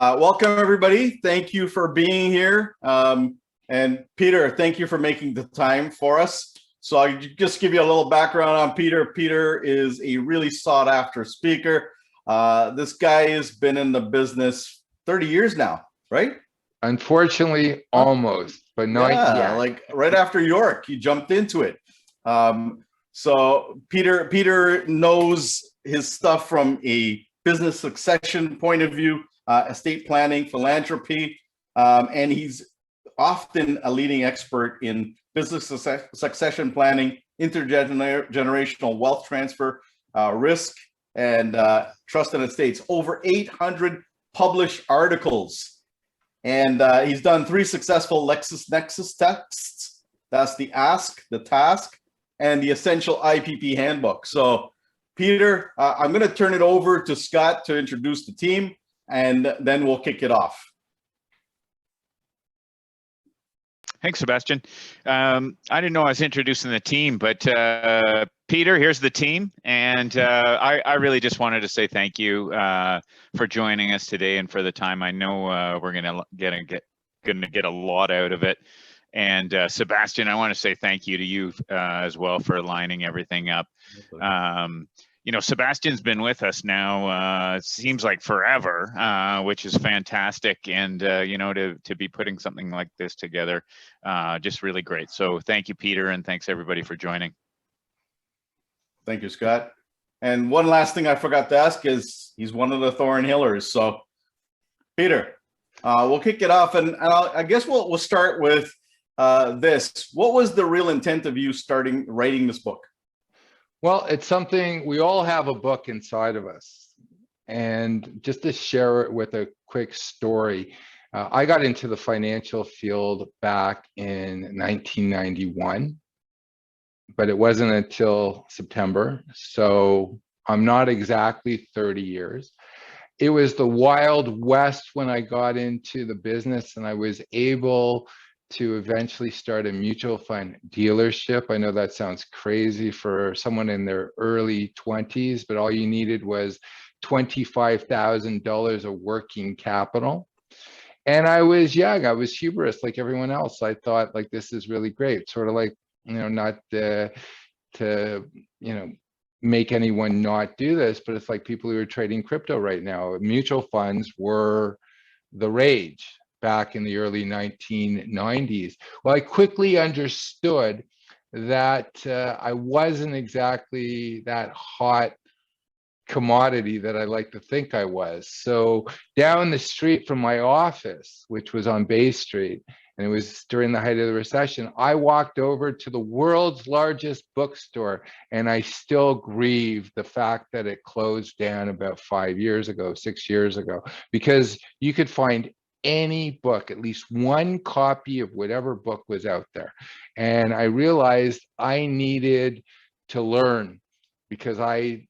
Welcome, everybody. Thank you for being here. And Peter, thank you for making the time for us. So I'll just give you a little background on Peter. Peter is a really sought after speaker. This guy has been in the business 30 years now, right? Unfortunately, almost, but not yet. Like right after York, he jumped into it. So Peter knows his stuff from a business succession point of view, estate planning, philanthropy, and he's often a leading expert in business succession planning, intergenerational wealth transfer, risk, and trust and estates. Over 800 published articles. And he's done 3 successful LexisNexis tests. That's the Ask, the Task, and the Essential IPP Handbook. So, Peter, I'm going to turn it over to Scott to introduce the team, and then we'll kick it off. Thanks, Sebastian. I didn't know I was introducing the team, but Peter, here's the team. And I really just wanted to say thank you for joining us today and for the time. I know we're gonna get a lot out of it. And Sebastian, I want to say thank you to you as well for lining everything up. You know, Sebastian's been with us now, it seems like forever, which is fantastic. And, you know, to be putting something like this together, just really great. So thank you, Peter, and thanks everybody for joining. Thank you, Scott. And one last thing I forgot to ask is he's one of the Thorn Hillers. So Peter, we'll kick it off. And I guess we'll start with this. What was the real intent of you writing this book? Well, it's something, we all have a book inside of us. And just to share it with a quick story, I got into the financial field back in 1991, but it wasn't until September. So I'm not exactly 30 years. It was the Wild West when I got into the business, and I was able to eventually start a mutual fund dealership. I know that sounds crazy for someone in their early 20s, but all you needed was $25,000 of working capital. And I was young, I was hubris like everyone else. I thought, like, this is really great. Sort of like, you know, not to, you know, make anyone not do this, but it's like people who are trading crypto right now. Mutual funds were the rage back in the early 1990s. Well, I quickly understood that I wasn't exactly that hot commodity that I like to think I was. So down the street from my office, which was on Bay Street, and it was during the height of the recession, I walked over to the world's largest bookstore, and I still grieve the fact that it closed down about 5 years ago, 6 years ago, because you could find any book, at least one copy of whatever book was out there. And I realized I needed to learn, because I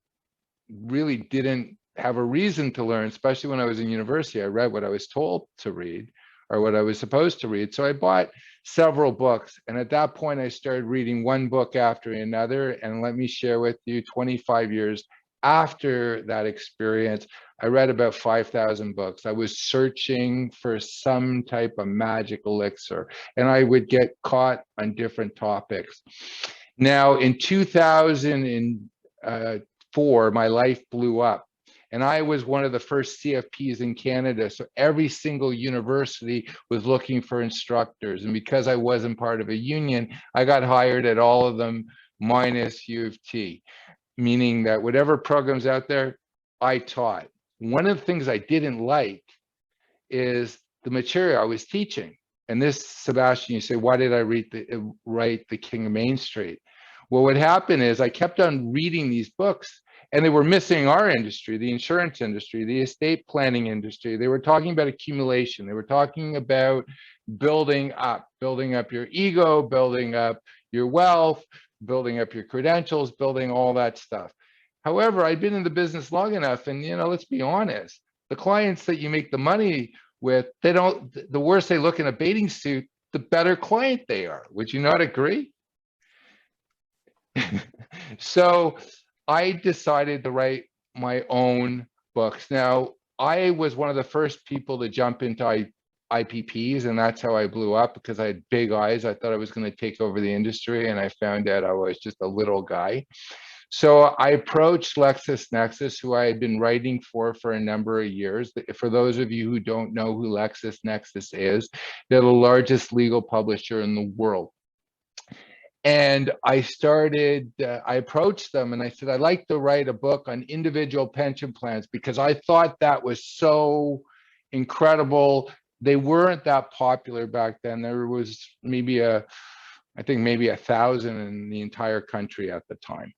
really didn't have a reason to learn, especially when I was in university. I read what I was told to read or what I was supposed to read. So I bought several books. And at that point, I started reading one book after another. And let me share with you, 25 years after that experience, I read about 5,000 books. I was searching for some type of magic elixir, and I would get caught on different topics. Now, in 2004, my life blew up, and I was one of the first CFPs in Canada. So every single university was looking for instructors. And because I wasn't part of a union, I got hired at all of them minus U of T, meaning that whatever programs out there, I taught. One of the things I didn't like is the material I was teaching. And this, Sebastian, you say, why did I write The King of Main Street? Well, what happened is I kept on reading these books, and they were missing our industry, the insurance industry, the estate planning industry. They were talking about accumulation. They were talking about building up your ego, building up your wealth, building up your credentials, building all that stuff. However, I'd been in the business long enough, and, you know, let's be honest, the clients that you make the money with, the worse they look in a bathing suit, the better client they are. Would you not agree? So I decided to write my own books. Now, I was one of the first people to jump into IPPs, and that's how I blew up, because I had big eyes. I thought I was going to take over the industry, and I found out I was just a little guy. So I approached LexisNexis, who I had been writing for a number of years. For those of you who don't know who LexisNexis is, they're the largest legal publisher in the world. And I approached them and I said, I'd like to write a book on individual pension plans, because I thought that was so incredible. They weren't that popular back then. There was maybe I think maybe 1,000 in the entire country at the time.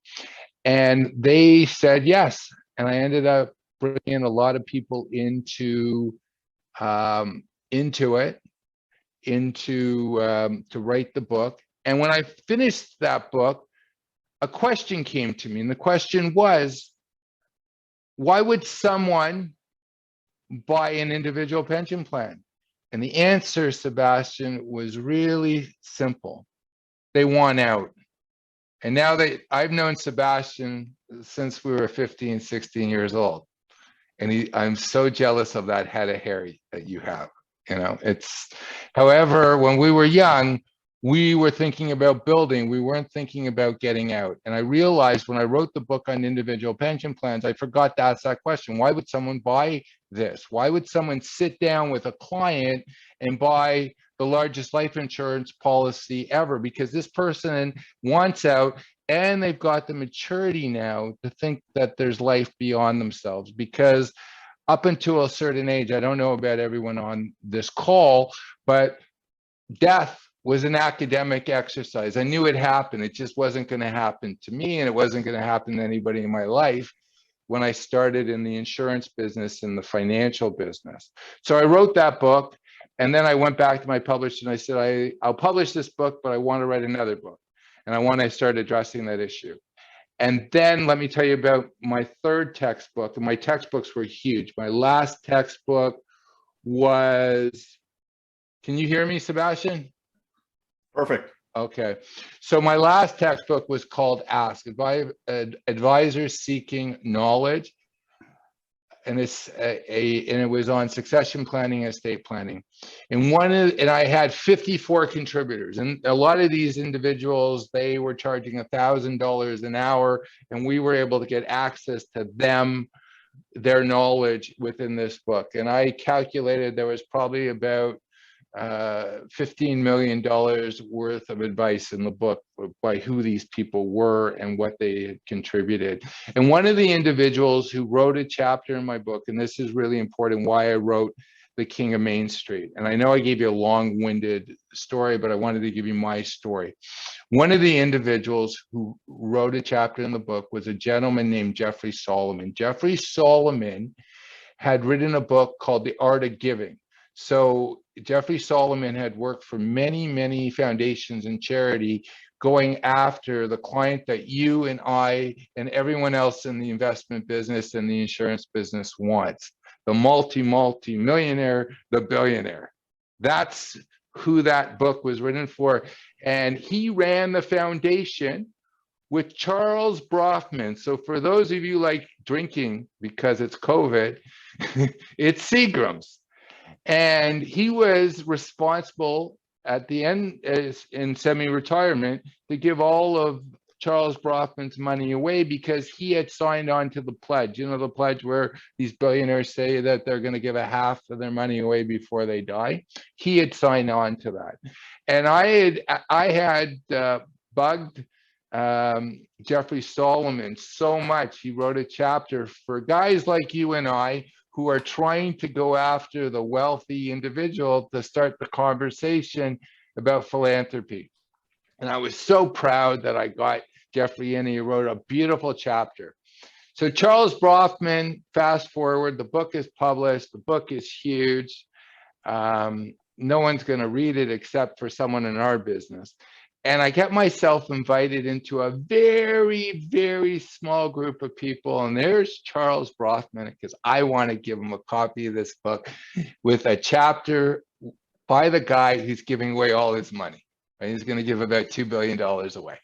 And they said yes. And I ended up bringing a lot of people into it, to write the book. And when I finished that book, a question came to me, and the question was, why would someone buy an individual pension plan? And the answer, Sebastian, was really simple. They want out. And now I've known Sebastian since we were 15, 16 years old. And I'm so jealous of that head of hair that you have. However, when we were young, we were thinking about building. We weren't thinking about getting out. And I realized when I wrote the book on individual pension plans, I forgot to ask that question. Why would someone buy this? Why would someone sit down with a client and buy the largest life insurance policy ever? Because this person wants out, and they've got the maturity now to think that there's life beyond themselves. Because up until a certain age, I don't know about everyone on this call, but death was an academic exercise. I knew it happened. It just wasn't going to happen to me, and it wasn't going to happen to anybody in my life when I started in the insurance business and the financial business. So I wrote that book, and then I went back to my publisher and I said, I'll publish this book, but I want to write another book. And I want to start addressing that issue. And then let me tell you about my third textbook. And my textbooks were huge. My last textbook was, can you hear me, Sebastian? Perfect. Okay. So my last textbook was called Ask, Advisors Seeking Knowledge. And it was on succession planning and estate planning. And I had 54 contributors. And a lot of these individuals, they were charging $1,000 an hour, and we were able to get access to their knowledge within this book. And I calculated there was probably about $15 million worth of advice in the book by who these people were and what they had contributed. And one of the individuals who wrote a chapter in my book, and this is really important, why I wrote The King of Main Street. And I know I gave you a long-winded story, but I wanted to give you my story. One of the individuals who wrote a chapter in the book was a gentleman named Jeffrey Solomon. Jeffrey Solomon had written a book called The Art of Giving. So Jeffrey Solomon had worked for many, many foundations and charity, going after the client that you and I and everyone else in the investment business and the insurance business wants. The multi-millionaire, the billionaire. That's who that book was written for. And he ran the foundation with Charles Brofman. So for those of you like drinking because it's COVID, it's Seagram's. And he was responsible at the end, in semi-retirement, to give all of Charles Brofman's money away, because he had signed on to the pledge. You know, the pledge where these billionaires say that they're going to give a half of their money away before they die. He had signed on to that. And I had bugged Jeffrey Solomon so much. He wrote a chapter for guys like you and I who are trying to go after the wealthy individual to start the conversation about philanthropy. And I was so proud that I got Jeffrey in. He wrote a beautiful chapter. So Charles Brofman, fast forward, the book is published. The book is huge. No one's going to read it except for someone in our business. And I get myself invited into a very, very small group of people. And there's Charles Brofman, because I want to give him a copy of this book with a chapter by the guy who's giving away all his money. Right? He's going to give about $2 billion away.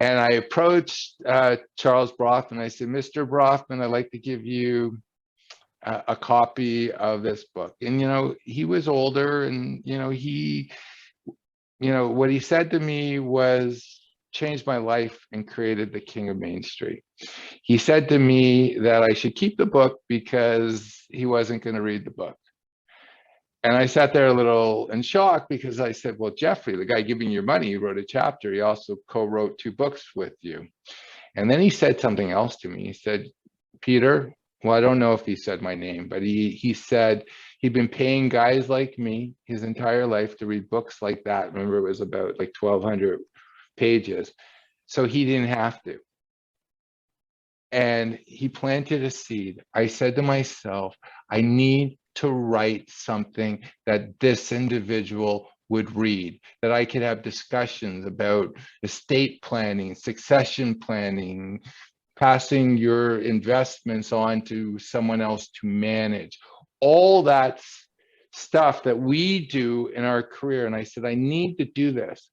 And I approached Charles Brofman. I said, Mr. Brofman, I'd like to give you a copy of this book. And, he was older, and, what he said to me was, changed my life and created the King of Main Street. He said to me that I should keep the book because he wasn't going to read the book. And I sat there a little in shock, because I said, well, Jeffrey, the guy giving you money, he wrote a chapter. He also co-wrote 2 books with you. And then he said something else to me. He said, Peter, well, I don't know if he said my name, but he said he'd been paying guys like me his entire life to read books like that. Remember, it was about like 1,200 pages. So he didn't have to. And he planted a seed. I said to myself, I need to write something that this individual would read, that I could have discussions about estate planning, succession planning, passing your investments on to someone else to manage, all that stuff that we do in our career. And I said, I need to do this.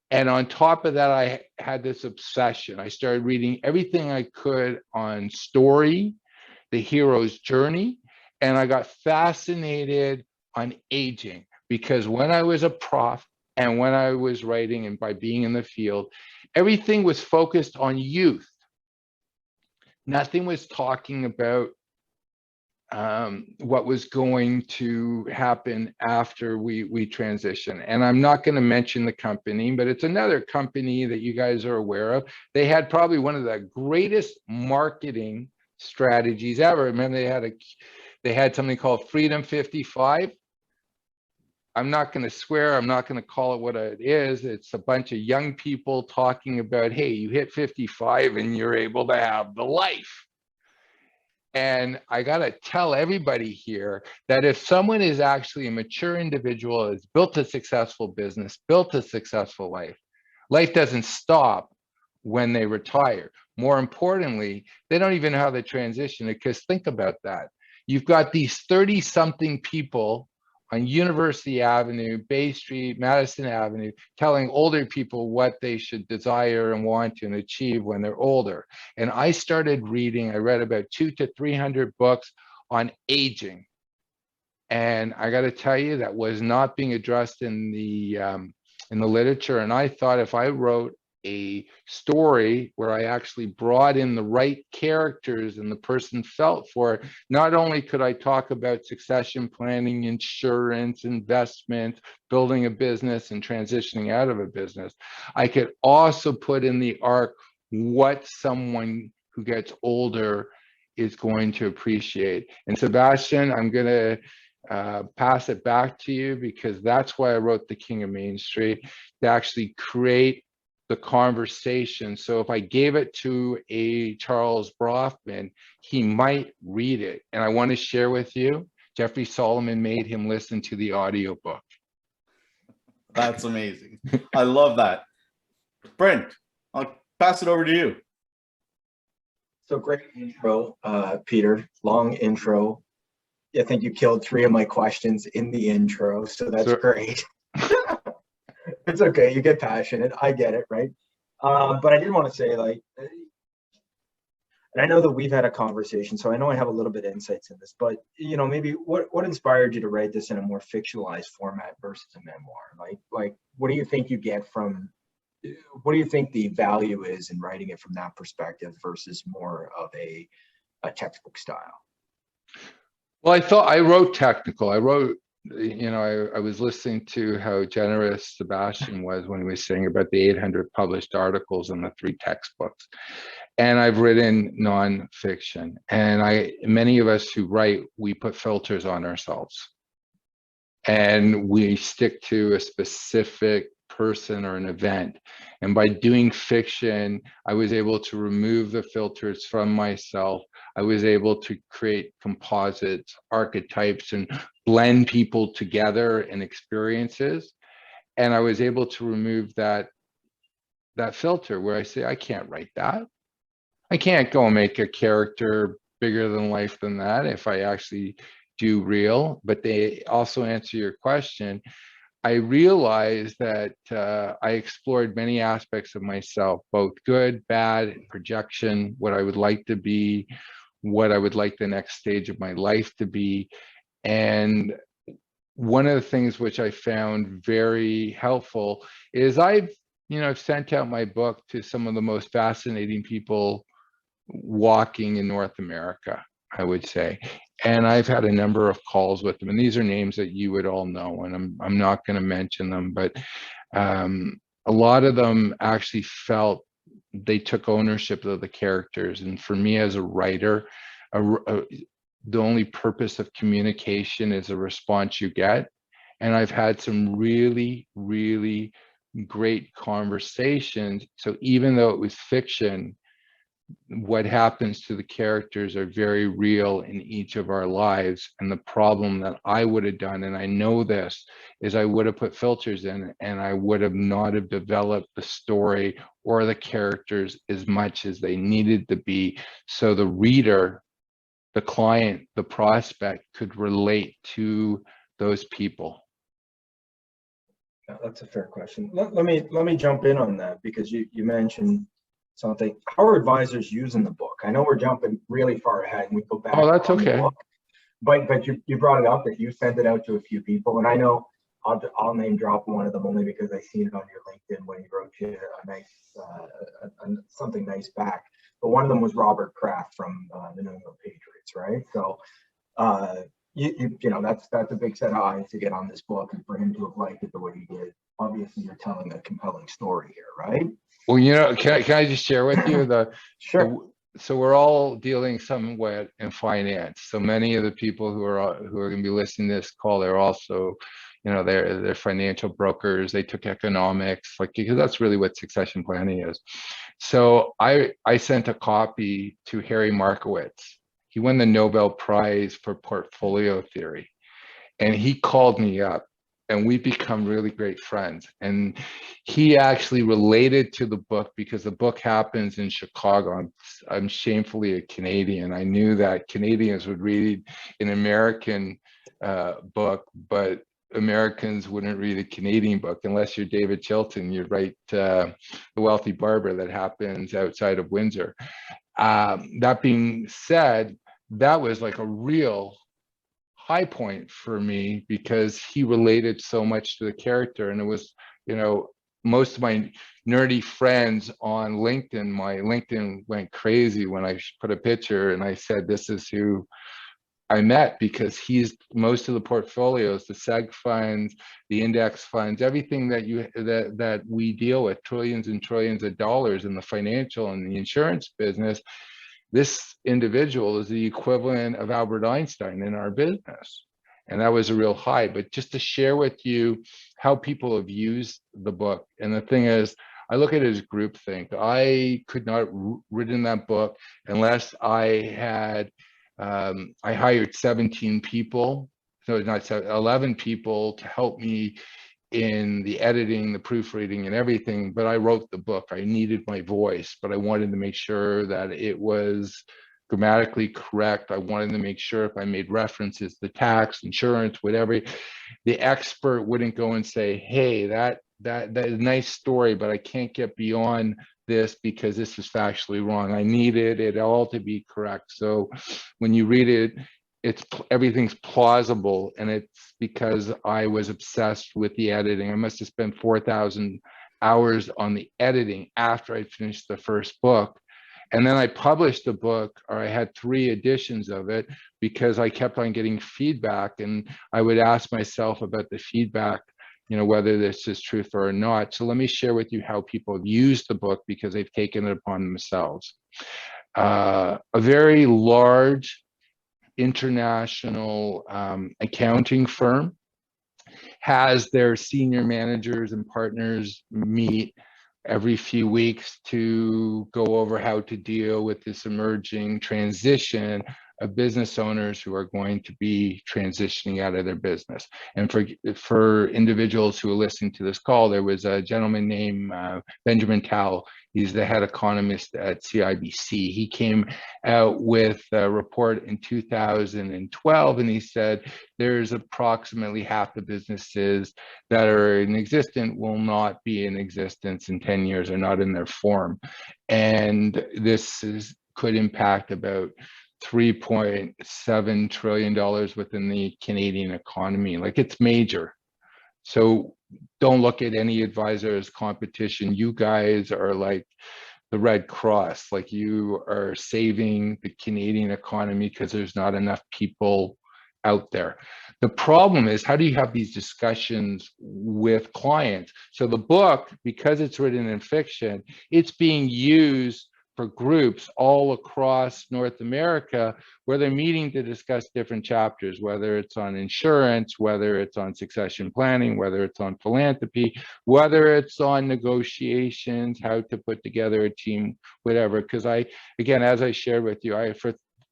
And on top of that, I had this obsession. I started reading everything I could on story, the hero's journey, and I got fascinated on aging, because when I was a prof and when I was writing and by being in the field, everything was focused on youth. Nothing was talking about what was going to happen after we transition. And I'm not going to mention the company, but it's another company that you guys are aware of. They had probably one of the greatest marketing strategies ever. Remember, they had something called Freedom 55. I'm not going to swear. I'm not going to call it what it is. It's a bunch of young people talking about, hey, you hit 55 and you're able to have the life. And I got to tell everybody here that if someone is actually a mature individual, has built a successful business, built a successful life, life doesn't stop when they retire. More importantly, they don't even know how to transition it, because think about that. You've got these 30-something people on University Avenue, Bay Street, Madison Avenue, telling older people what they should desire and want to and achieve when they're older. And I started reading, I read about 200 to 300 books on aging. And I got to tell you, that was not being addressed in the literature. And I thought, if I wrote a story where I actually brought in the right characters and the person felt for it, not only could I talk about succession planning, insurance, investment, building a business and transitioning out of a business, I could also put in the arc what someone who gets older is going to appreciate. And Sebastian, I'm going to pass it back to you, because that's why I wrote The King of Main Street, to actually create the conversation. So if I gave it to a Charles Brofman, he might read it. And I want to share with you, Jeffrey Solomon made him listen to the audiobook. That's amazing. I love that. Brent, I'll pass it over to you. So great intro, Peter. Long intro. I think you killed 3 of my questions in the intro, so that's great. It's okay. You get passionate. I get it, right? But I did want to say, like, and I know that we've had a conversation, so I know I have a little bit of insights in this, but, maybe what inspired you to write this in a more fictionalized format versus a memoir? Like, what do you think you get from, what do you think the value is in writing it from that perspective versus more of a textbook style? Well, I wrote technical. I wrote, I was listening to how generous Sebastian was when he was saying about the 800 published articles and the 3 textbooks. And I've written nonfiction. And many of us who write, we put filters on ourselves. And we stick to a specific person or an event. And by doing fiction, I was able to remove the filters from myself. I was able to create composites, archetypes, and blend people together and experiences. And I was able to remove that filter where I say, I can't write that. I can't go and make a character bigger than life than that if I actually do real. But they also answer your question. I realized that I explored many aspects of myself, both good, bad, projection, what I would like to be, what I would like the next stage of my life to be. And one of the things which I found very helpful is I've sent out my book to some of the most fascinating people walking in North America, I would say. And I've had a number of calls with them, and these are names that you would all know, and I'm not going to mention them, but a lot of them actually felt they took ownership of the characters. And for me as a writer, the only purpose of communication is a response you get. And I've had some really, really great conversations. So even though it was fiction, what happens to the characters are very real in each of our lives. And the problem that I would have done, and I know this, is I would have put filters in, and I would have not have developed the story or the characters as much as they needed to be, so the reader, the client, the prospect could relate to those people. Yeah, that's a fair question. Let me jump in on that, because you mentioned something. How are advisors using the book? I know we're jumping really far ahead and we go back. Oh, that's on the okay. book, but you brought it up that you sent it out to a few people, and I know I'll name drop one of them only because I seen it on your LinkedIn when you wrote you a nice something nice back. But one of them was Robert Kraft from the New England Patriots, right? So you know, that's a big set of eyes to get on this book, and for him to have liked it the way he did. Obviously, you're telling a compelling story here, right? Well, can I just share with you Sure. so we're all dealing somewhat in finance. So many of the people who are going to be listening to this call, they're also, they're financial brokers. They took economics, because that's really what succession planning is. So I sent a copy to Harry Markowitz. He won the Nobel Prize for portfolio theory, and he called me up, and we become really great friends. And he actually related to the book because the book happens in Chicago. I'm shamefully a Canadian. I knew that Canadians would read an American book, but Americans wouldn't read a Canadian book unless you're David Chilton. You write The Wealthy Barber, that happens outside of Windsor. That being said, that was like a real high point for me because he related so much to the character. And it was, most of my nerdy friends on LinkedIn, my LinkedIn went crazy when I put a picture and I said, this is who I met, because he's most of the portfolios, the seg funds, the index funds, everything that we deal with, trillions and trillions of dollars in the financial and the insurance business. This individual is the equivalent of Albert Einstein in our business. And that was a real high. But just to share with you how people have used the book. And the thing is, I look at it as groupthink. I could not have written that book unless I had, I hired 17 people, so not 11 people to help me in the editing, the proofreading and everything, but I wrote the book. I needed my voice, but I wanted to make sure that it was grammatically correct. I wanted to make sure if I made references to tax, insurance, whatever, the expert wouldn't go and say, hey, that is a nice story, but I can't get beyond this because this is factually wrong. I needed it all to be correct. So when you read it, everything's plausible, and it's because I was obsessed with the editing. I must have spent 4,000 hours on the editing after I finished the first book. And then I published the book, or I had 3 editions of it, because I kept on getting feedback, and I would ask myself about the feedback, whether this is truth or not. So let me share with you how people have used the book because they've taken it upon themselves. A very large international accounting firm has their senior managers and partners meet every few weeks to go over how to deal with this emerging transition of business owners who are going to be transitioning out of their business. And for individuals who are listening to this call, there was a gentleman named Benjamin Tal. He's the head economist at CIBC. He came out with a report in 2012, and he said there's approximately half the businesses that are in existence will not be in existence in 10 years, or not in their form. And this could impact about $3.7 trillion within the Canadian economy. Like, it's major. So don't look at any advisor as competition. You guys are like the Red Cross, like you are saving the Canadian economy because there's not enough people out there. The problem is, how do you have these discussions with clients? So the book, because it's written in fiction, it's being used for groups all across North America where they're meeting to discuss different chapters, whether it's on insurance, whether it's on succession planning, whether it's on philanthropy, whether it's on negotiations, how to put together a team, whatever. Because again, as I shared with you,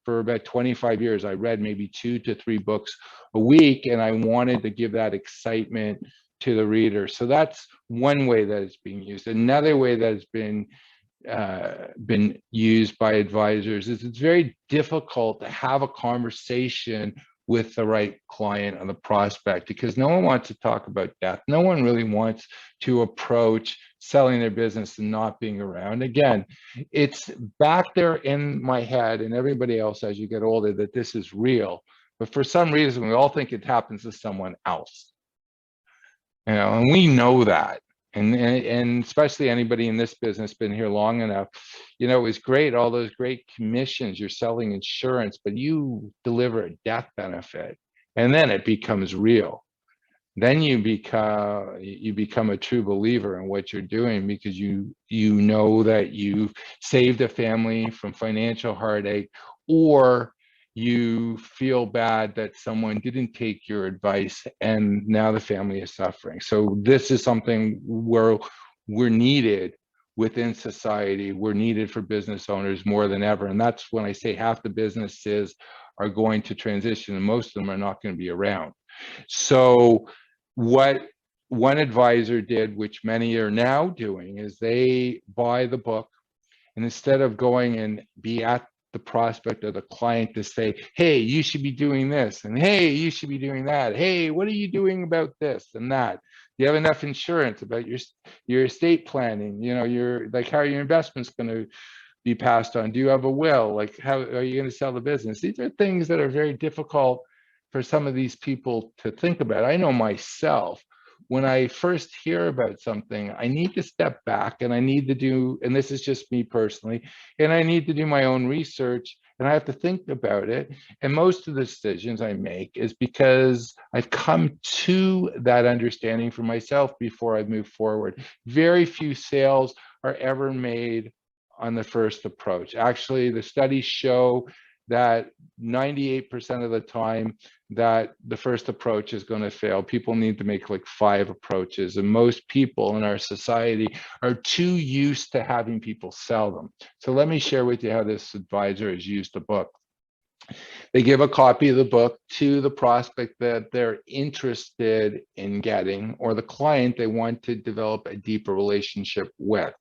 for about 25 years, I read maybe 2 to 3 books a week, and I wanted to give that excitement to the reader. So that's one way that it's being used. Another way that it's been used by advisors is it's very difficult to have a conversation with the right client or the prospect, because no one wants to talk about death. No one really wants to approach selling their business and not being around. Again, it's back there in my head and everybody else as you get older that this is real, but for some reason we all think it happens to someone else, and we know that. And especially anybody in this business been here long enough, it was great, all those great commissions, you're selling insurance, but you deliver a death benefit and then it becomes real. Then you become a true believer in what you're doing, because you know that you've saved a family from financial heartache, or you feel bad that someone didn't take your advice and now the family is suffering. So this is something where we're needed within society. We're needed for business owners more than ever. And that's when I say half the businesses are going to transition and most of them are not going to be around. So what one advisor did, which many are now doing, is they buy the book, and instead of going and be at the prospect of the client to say, hey, you should be doing this, and hey, you should be doing that, hey, what are you doing about this and that? Do you have enough insurance? About your estate planning, your how are your investments going to be passed on? Do you have a will? Like, how are you going to sell the business? These are things that are very difficult for some of these people to think about. I know myself, when I first hear about something, I need to step back and I need to do, and this is just me personally, and I need to do my own research and I have to think about it. And most of the decisions I make is because I've come to that understanding for myself before I move forward. Very few sales are ever made on the first approach. Actually, the studies show that 98% of the time that the first approach is going to fail. People need to make like 5 approaches, and most people in our society are too used to having people sell them. So let me share with you how this advisor has used the book. They give a copy of the book to the prospect that they're interested in getting, or the client they want to develop a deeper relationship with.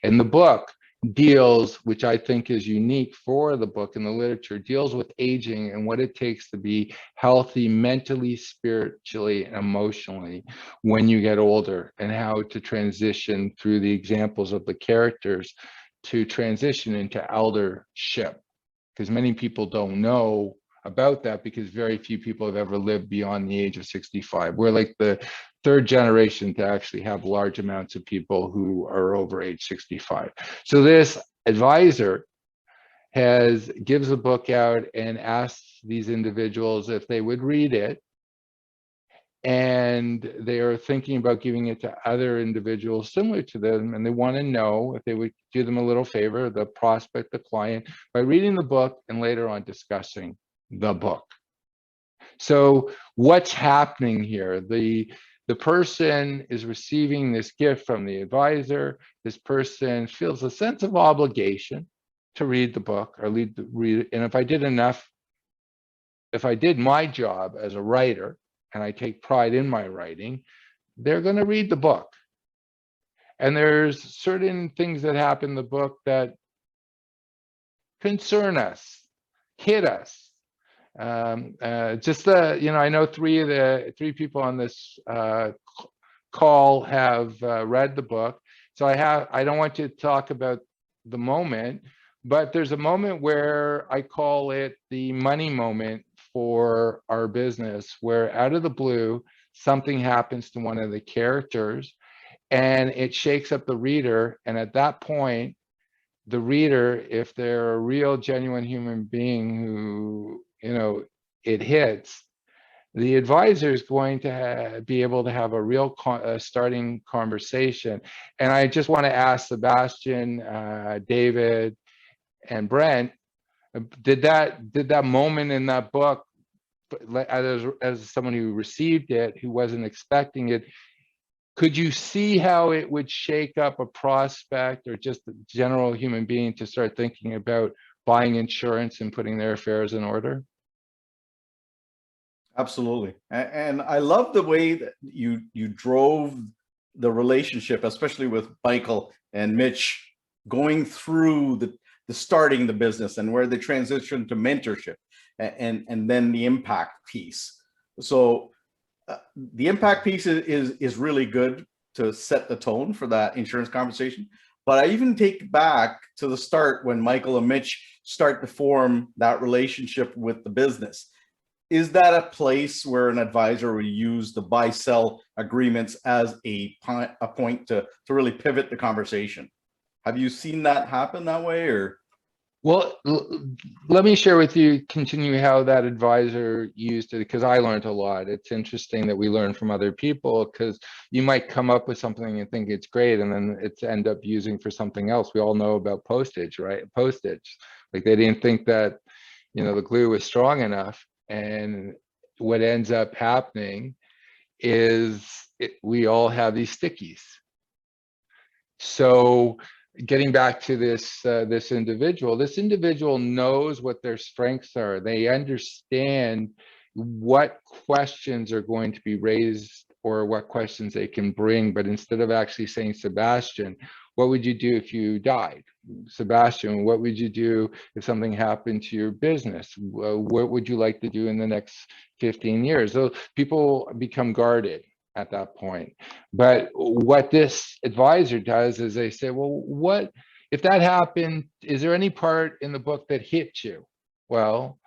And the book deals, which I think is unique for the book and the literature, deals with aging and what it takes to be healthy mentally, spiritually, and emotionally when you get older, and how to transition through the examples of the characters to transition into eldership. Because many people don't know about that, because very few people have ever lived beyond the age of 65. We're like the 3rd generation to actually have large amounts of people who are over age 65. So this advisor gives a book out and asks these individuals if they would read it, and they are thinking about giving it to other individuals similar to them, and they want to know if they would do them a little favor, the prospect, the client, by reading the book and later on discussing the book. So what's happening here? The person is receiving this gift from the advisor. This person feels a sense of obligation to read the book or read it. And if I did my job as a writer, and I take pride in my writing, they're going to read the book. And there's certain things that happen in the book that concern us, hit us. I know 3 people on this call have read the book. So I don't want to talk about the moment, but there's a moment where I call it the money moment for our business, where out of the blue, something happens to one of the characters and it shakes up the reader. And at that point, the reader, if they're a real, genuine human being who, it hits, the advisor is going to be able to have a real starting conversation. And I just want to ask Sebastian, David, and Brent, did that moment in that book, as someone who received it, who wasn't expecting it, could you see how it would shake up a prospect or just a general human being to start thinking about buying insurance and putting their affairs in order? Absolutely. And I love the way that you drove the relationship, especially with Michael and Mitch, going through the starting the business and where they transition to mentorship and then the impact piece. So the impact piece is really good to set the tone for that insurance conversation. But I even take back to the start when Michael and Mitch start to form that relationship with the business. Is that a place where an advisor will use the buy-sell agreements as a point to really pivot the conversation? Have you seen that happen that way, or? Well, let me share with you, continue how that advisor used it, because I learned a lot. It's interesting that we learn from other people, because you might come up with something and think it's great, and then it's end up using for something else. We all know about postage, right? Postage. Like they didn't think that, the glue was strong enough. And what ends up happening is we all have these stickies. So getting back to this individual knows what their strengths are. They understand what questions are going to be raised or what questions they can bring. But instead of actually saying, Sebastian, what would you do if you died? Sebastian, what would you do if something happened to your business? What would you like to do in the next 15 years? So people become guarded at that point. But what this advisor does is they say, well, what if that happened? Is there any part in the book that hit you? Well,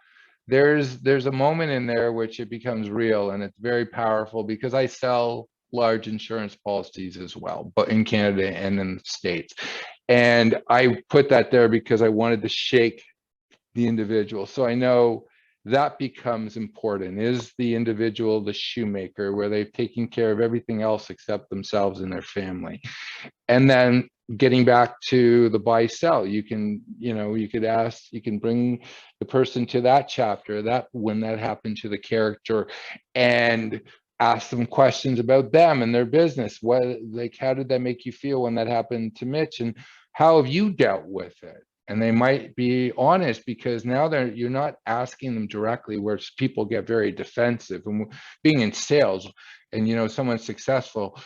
there's a moment in there which it becomes real, and it's very powerful, because I sell large insurance policies as well, but in Canada and in the States. And I put that there because I wanted to shake the individual. So I know that becomes important. Is the individual the shoemaker, where they've taken care of everything else except themselves and their family? And then getting back to the buy sell, you can bring the person to that chapter, that when that happened to the character, and ask them questions about them and their business. How did that make you feel when that happened to Mitch, and how have you dealt with it? And they might be honest, because now you're not asking them directly, where people get very defensive. And being in sales, and someone's successful,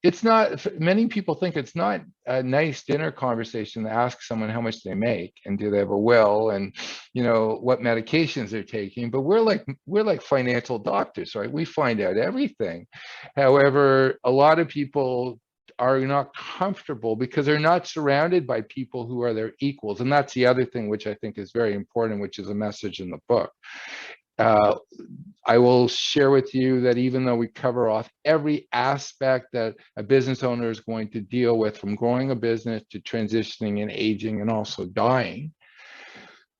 it's not, many people think it's not a nice dinner conversation to ask someone how much they make and do they have a will and what medications they're taking. But we're like financial doctors, right? We find out everything. However, a lot of people are not comfortable because they're not surrounded by people who are their equals. And that's the other thing which I think is very important, which is a message in the book. I will share with you that even though we cover off every aspect that a business owner is going to deal with, from growing a business to transitioning and aging and also dying,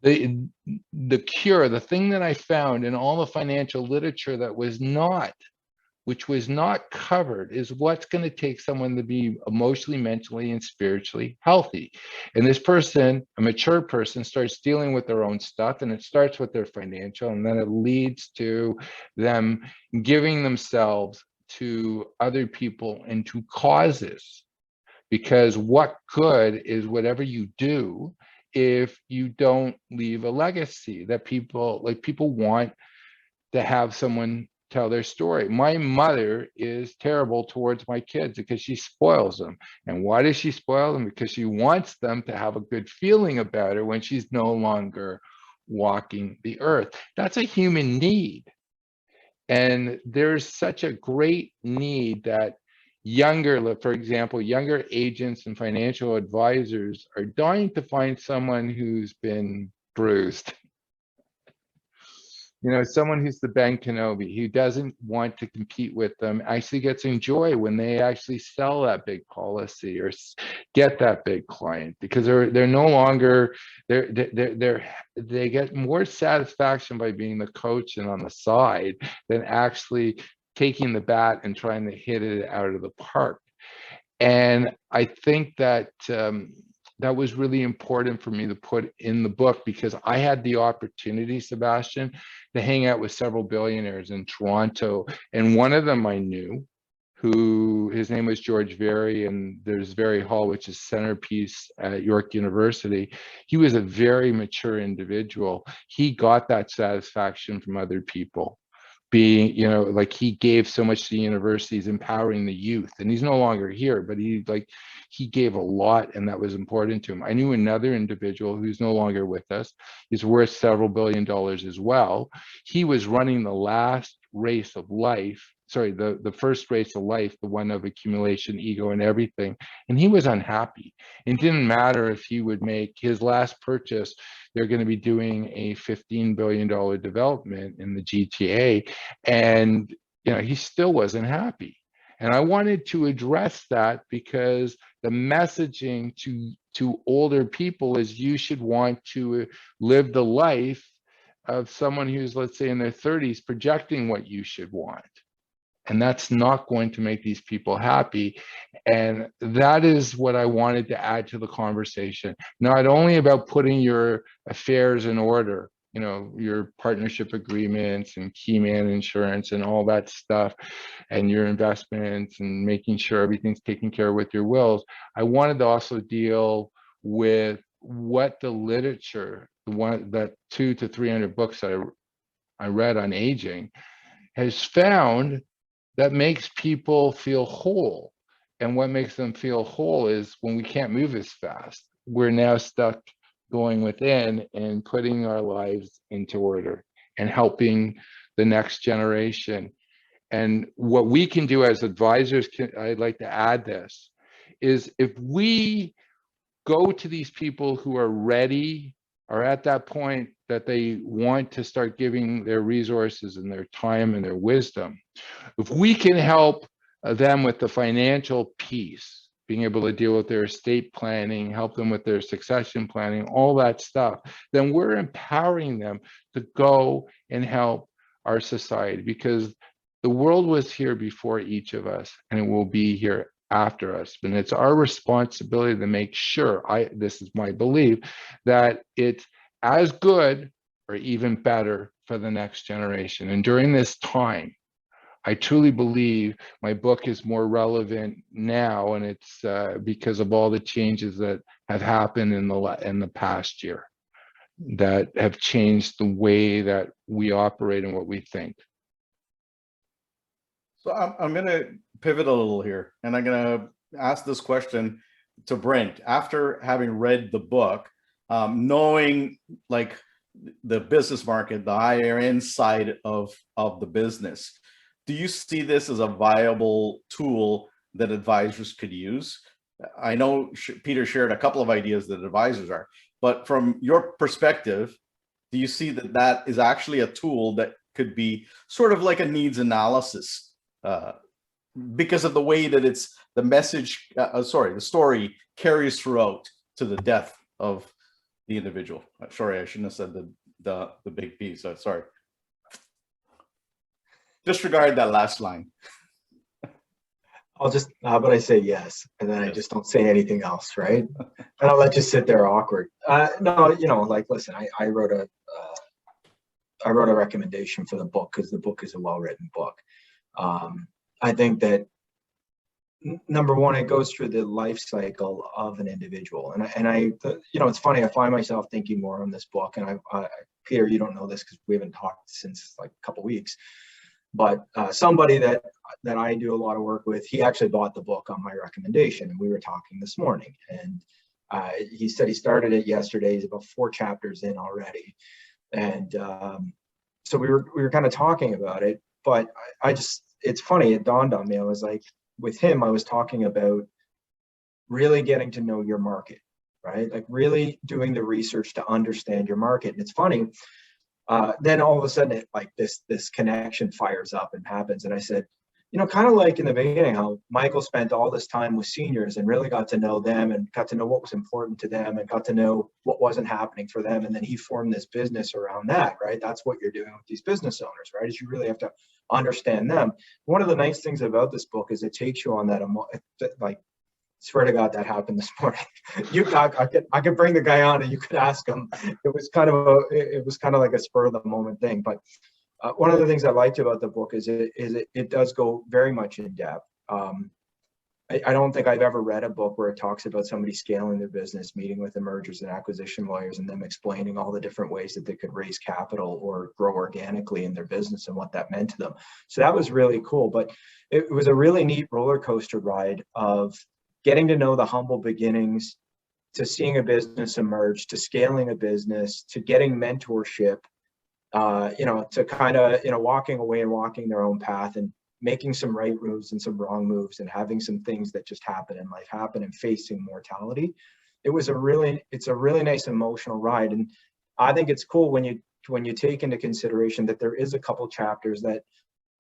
the cure, the thing that I found in all the financial literature that was not covered, is what's going to take someone to be emotionally, mentally, and spiritually healthy. And this person, a mature person, starts dealing with their own stuff, and it starts with their financial, and then it leads to them giving themselves to other people and to causes. Because what good is whatever you do if you don't leave a legacy that people want to have someone tell their story. My mother is terrible towards my kids because she spoils them. And why does she spoil them? Because she wants them to have a good feeling about her when she's no longer walking the earth. That's a human need. And there's such a great need that for example, younger agents and financial advisors are dying to find someone who's been bruised. Someone who's the Ben Kenobi, who doesn't want to compete with them, actually gets enjoy when they actually sell that big policy or get that big client, because they're no longer they get more satisfaction by being the coach and on the side than actually taking the bat and trying to hit it out of the park. And I think that that was really important for me to put in the book, because I had the opportunity, Sebastian, to hang out with several billionaires in Toronto. And one of them I knew, his name was George Very, and there's Very Hall, which is centerpiece at York University. He was a very mature individual. He got that satisfaction from other people. Being, like, he gave so much to the universities, empowering the youth, and he's no longer here, but he gave a lot, and that was important to him. I knew another individual who's no longer with us. He's worth several $1 billion as well. He was running the last race of life, the first race of life, the one of accumulation, ego, and everything. And he was unhappy. It didn't matter if he would make his last purchase. They're going to be doing a $15 billion development in the GTA. And, he still wasn't happy. And I wanted to address that, because the messaging to older people is you should want to live the life of someone who's, let's say, in their 30s, projecting what you should want. And that's not going to make these people happy. And that is what I wanted to add to the conversation. Not only about putting your affairs in order, your partnership agreements and key man insurance and all that stuff, and your investments, and making sure everything's taken care of with your wills. I wanted to also deal with what the literature, that 200 to 300 books I read on aging, has found that makes people feel whole. And what makes them feel whole is when we can't move as fast, we're now stuck going within and putting our lives into order and helping the next generation. And what we can do as advisors, I'd like to add this, is if we go to these people who are ready, are at that point that they want to start giving their resources and their time and their wisdom, if we can help them with the financial piece, being able to deal with their estate planning, help them with their succession planning, all that stuff, then we're empowering them to go and help our society, because the world was here before each of us, and it will be here after us. And it's our responsibility to make sure, this is my belief, that it's as good or even better for the next generation. And during this time, I truly believe my book is more relevant now, and it's because of all the changes that have happened in the past year that have changed the way that we operate and what we think. So I'm going to pivot a little here, and I'm going to ask this question to Brent. After having read the book, knowing like the business market, the higher end side of the business, do you see this as a viable tool that advisors could use? I know Peter shared a couple of ideas that advisors are, but from your perspective, do you see that that is actually a tool that could be sort of like a needs analysis? Because of the way that it's the message, the story carries throughout to the death of the individual. Sorry, I shouldn't have said the big piece. Sorry. Disregard that last line. I'll just, how about I say yes, and then I just don't say anything else, right? And I'll let you sit there awkward. No, like, listen, I wrote a recommendation for the book because the book is a well-written book. I think that number one, it goes through the life cycle of an individual, and it's funny. I find myself thinking more on this book, and Peter, you don't know this because we haven't talked since like a couple weeks, but somebody that I do a lot of work with, he actually bought the book on my recommendation, and we were talking this morning, and he said he started it yesterday. He's about 4 chapters in already, and so we were kind of talking about it, but it's funny, it dawned on me. I was like, with him, I was talking about really getting to know your market, right? Like really doing the research to understand your market. And it's funny, then all of a sudden this connection fires up and happens. And I said, you know, kind of like in the beginning, how Michael spent all this time with seniors and really got to know them and got to know what was important to them and got to know what wasn't happening for them. And then he formed this business around that, right? That's what you're doing with these business owners, right? Is you really have to understand them. One of the nice things about this book is it takes you on that, like, swear to God, that happened this morning. I could bring the guy on and you could ask him. It was kind of like a spur of the moment thing. But one of the things I liked about the book is it does go very much in depth. I don't think I've ever read a book where it talks about somebody scaling their business, meeting with the mergers and acquisition lawyers, and them explaining all the different ways that they could raise capital or grow organically in their business and what that meant to them. So that was really cool. But it was a really neat roller coaster ride of getting to know the humble beginnings, to seeing a business emerge, to scaling a business, to getting mentorship, to kind of, walking away and walking their own path and making some right moves and some wrong moves and having some things that just happen in life happen and facing mortality. It's a really nice emotional ride. And I think it's cool when you take into consideration that there is a couple chapters that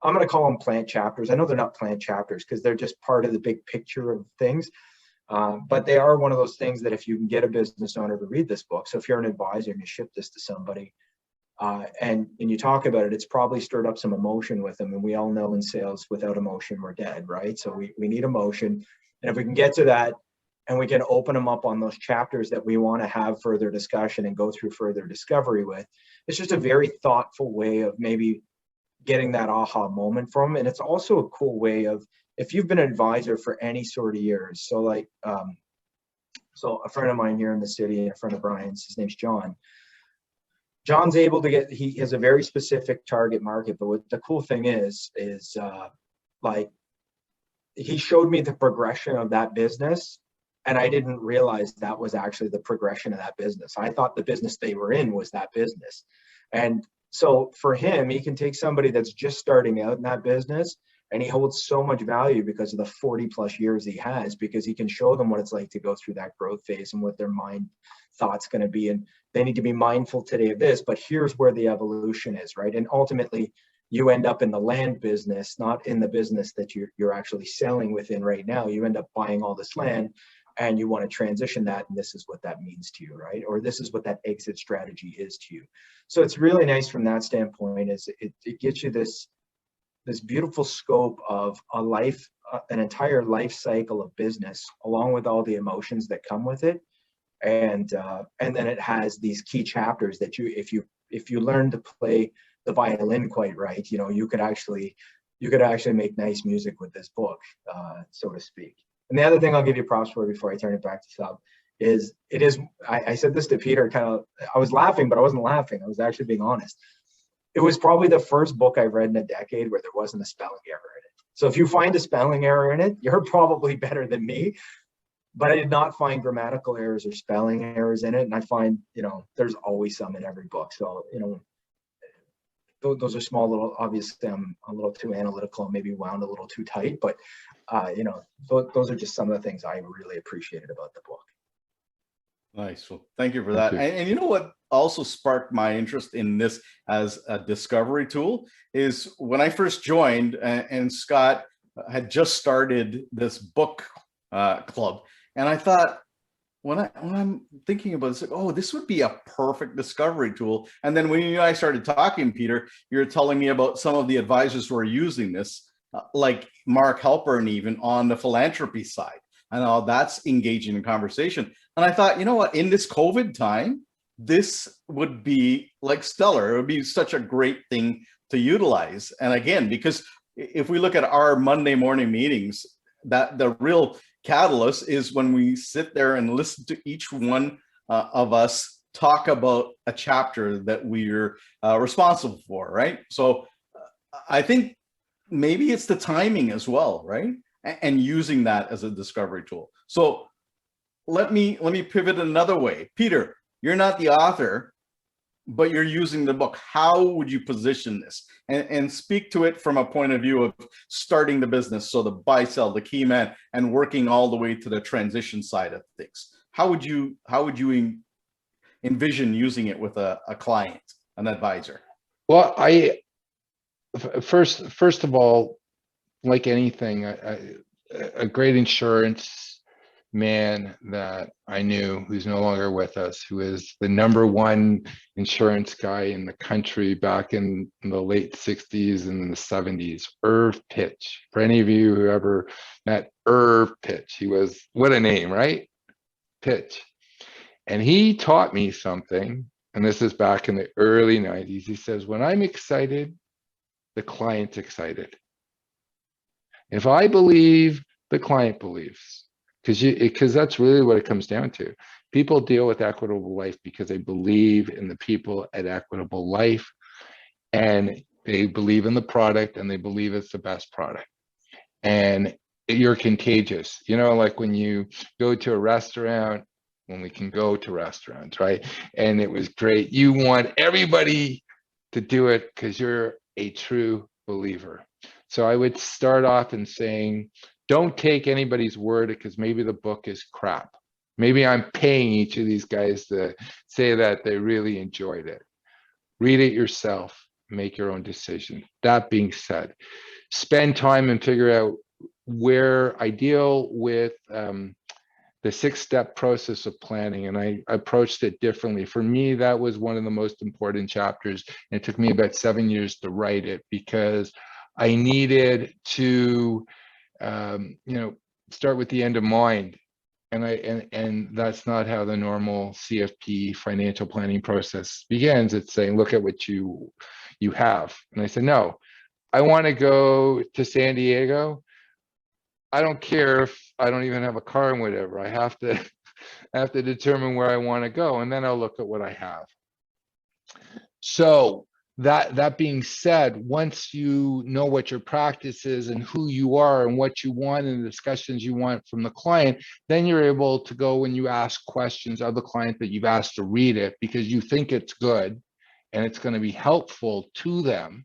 I'm going to call them plant chapters. I know they're not plant chapters because they're just part of the big picture of things. But they are one of those things that if you can get a business owner to read this book, so if you're an advisor and you ship this to somebody, and you talk about it, it's probably stirred up some emotion with them. And we all know in sales, without emotion, we're dead, right? So we need emotion. And if we can get to that and we can open them up on those chapters that we want to have further discussion and go through further discovery with, it's just a very thoughtful way of maybe getting that aha moment from. And it's also a cool way of, if you've been an advisor for any sort of years, so like, so a friend of mine here in the city, a friend of Brian's, his name's John. John's able to he has a very specific target market, but what the cool thing is like, he showed me the progression of that business, and I didn't realize that was actually the progression of that business. I thought the business they were in was that business. And so for him, he can take somebody that's just starting out in that business, and he holds so much value because of the 40 plus years he has, because he can show them what it's like to go through that growth phase and what their mind thought's going to be. And they need to be mindful today of this, but here's where the evolution is, right? And ultimately you end up in the land business, not in the business that you're actually selling within right now. You end up buying all this land and you want to transition that. And this is what that means to you, right? Or this is what that exit strategy is to you. So it's really nice from that standpoint, is it gets you this beautiful scope of a life, an entire life cycle of business, along with all the emotions that come with it. And then it has these key chapters that if you learn to play the violin quite right, you could actually make nice music with this book, so to speak. And the other thing I'll give you props for before I turn it back to Sub is I said this to Peter, I was laughing, but I wasn't laughing. I was actually being honest. It was probably the first book I've read in a decade where there wasn't a spelling error in it. So if you find a spelling error in it, you're probably better than me. But I did not find grammatical errors or spelling errors in it. And I find, there's always some in every book. So, those are small little, obviously I'm a little too analytical and maybe wound a little too tight, but, those are just some of the things I really appreciated about the book. Nice. Well, thank you for that. And you know what also sparked my interest in this as a discovery tool is when I first joined, and Scott had just started this book club. And I thought, when I'm thinking about this, like, oh, this would be a perfect discovery tool. And then when you and I started talking, Peter, you're telling me about some of the advisors who are using this, like Mark Halpern, even on the philanthropy side. And all that's engaging in conversation. And I thought, you know what, in this COVID time, this would be like stellar. It would be such a great thing to utilize. And again, because if we look at our Monday morning meetings, that the real catalyst is when we sit there and listen to each one of us talk about a chapter that we're responsible for, right? So I think maybe it's the timing as well, right? And using that as a discovery tool. So let me pivot another way. Peter, you're not the author, but you're using the book. How would you position this and speak to it from a point of view of starting the business? So the buy, sell, the key man, and working all the way to the transition side of things. How would you envision using it with a client, an advisor? Well, first of all, like anything, a great insurance man that I knew, who's no longer with us, who is the #1 insurance guy in the country back in the late 60s and the 70s, Irv Pitch. For any of you who ever met Irv Pitch, he was, what a name, right? Pitch. And he taught me something, and this is back in the early 90s. He says, when I'm excited, the client's excited. If I believe, the client believes. Because that's really what it comes down to. People deal with Equitable Life because they believe in the people at Equitable Life, and they believe in the product, and they believe it's the best product. And you're contagious. You know, like when you go to a restaurant, when we can go to restaurants, right? And it was great. You want everybody to do it because you're a true believer. So I would start off in saying, don't take anybody's word because maybe the book is crap. Maybe I'm paying each of these guys to say that they really enjoyed it. Read it yourself, make your own decision. That being said, spend time and figure out where I deal with the 6-step process of planning, and I approached it differently. For me, that was one of the most important chapters. And it took me about 7 years to write it because I needed to start with the end in mind. And that's not how the normal CFP financial planning process begins. It's saying, look at what you have. And I said, no, I want to go to San Diego. I don't care if I don't even have a car and whatever. I have to determine where I want to go, and then I'll look at what I have. So that being said, once you know what your practice is and who you are and what you want and the discussions you want from the client, then you're able to go and you ask questions of the client that you've asked to read it because you think it's good and it's going to be helpful to them.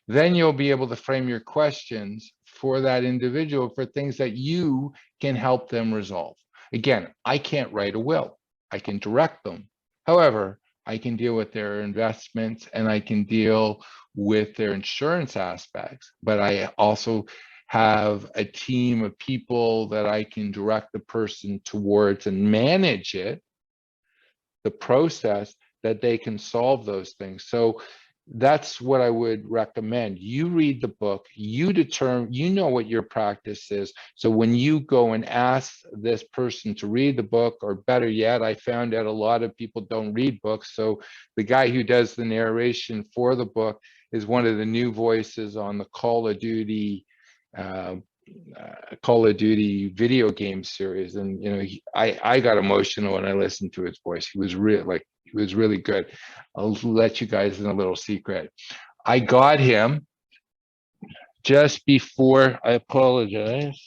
Then you'll be able to frame your questions for that individual for things that you can help them resolve. Again, I can't write a will. I can direct them. However, I can deal with their investments and I can deal with their insurance aspects, but I also have a team of people that I can direct the person towards and manage it, the process that they can solve those things. So that's what I would recommend. You read the book, you determine, you know what your practice is. So when you go and ask this person to read the book, or better yet, I found out a lot of people don't read books. So the guy who does the narration for the book is one of the new voices on the Call of Duty video game series. And, you know, I got emotional when I listened to his voice. He was really good. I'll let you guys in a little secret. I got him just before, I apologize,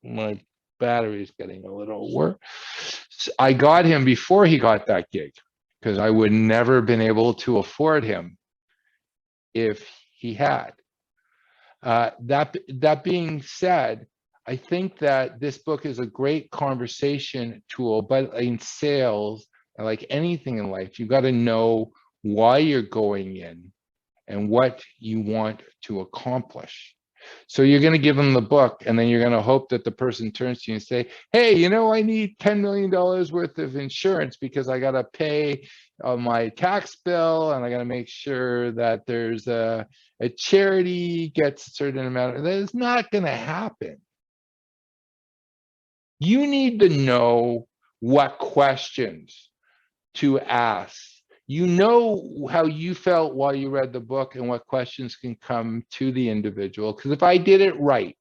my battery is getting a little worse. I got him before he got that gig because I would never have been able to afford him if he had. That being said, I think that this book is a great conversation tool, but in sales, like anything in life, you got to know why you're going in and what you want to accomplish. So you're going to give them the book, and then you're going to hope that the person turns to you and say, hey, you know, I need $10 million worth of insurance because I got to pay my tax bill, and I got to make sure that there's a charity gets a certain amount. That is not going to happen. You need to know what questions to ask. You know how you felt while you read the book and what questions can come to the individual. Because if I did it right,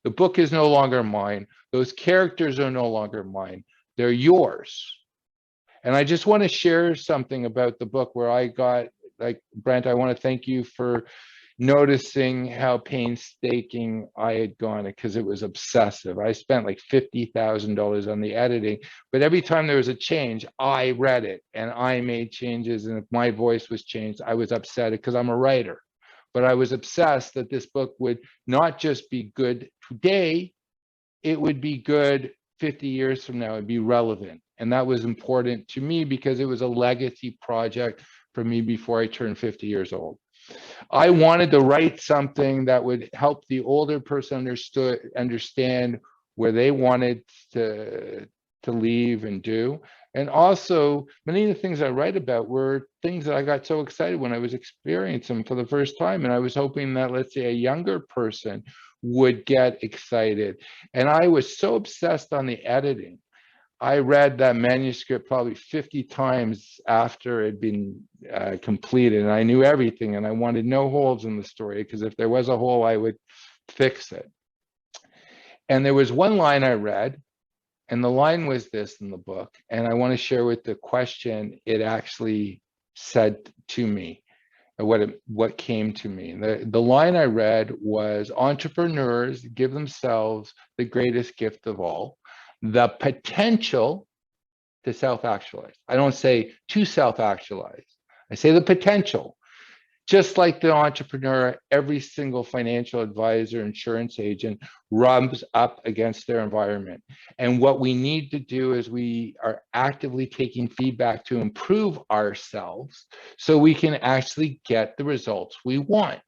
the book is no longer mine. Those characters are no longer mine. They're yours. And I just want to share something about the book where I got, like, Brent, I want to thank you for noticing how painstaking I had gone because it was obsessive. I spent like $50,000 on the editing, but every time there was a change, I read it and I made changes. And if my voice was changed, I was upset because I'm a writer. But I was obsessed that this book would not just be good today, it would be good 50 years from now, it'd be relevant. And that was important to me because it was a legacy project for me before I turned 50 years old. I wanted to write something that would help the older person understand where they wanted to leave and do. And also, many of the things I write about were things that I got so excited when I was experiencing them for the first time. And I was hoping that, let's say, a younger person would get excited. And I was so obsessed on the editing. I read that manuscript probably 50 times after it had been completed, and I knew everything, and I wanted no holes in the story, because if there was a hole, I would fix it. And there was one line I read, and the line was this in the book, and I want to share with the question it actually said to me, what came to me. The line I read was, entrepreneurs give themselves the greatest gift of all, the potential to self-actualize. I don't say to self-actualize. I say the potential. Just like the entrepreneur, every single financial advisor, insurance agent rubs up against their environment. And what we need to do is we are actively taking feedback to improve ourselves so we can actually get the results we want.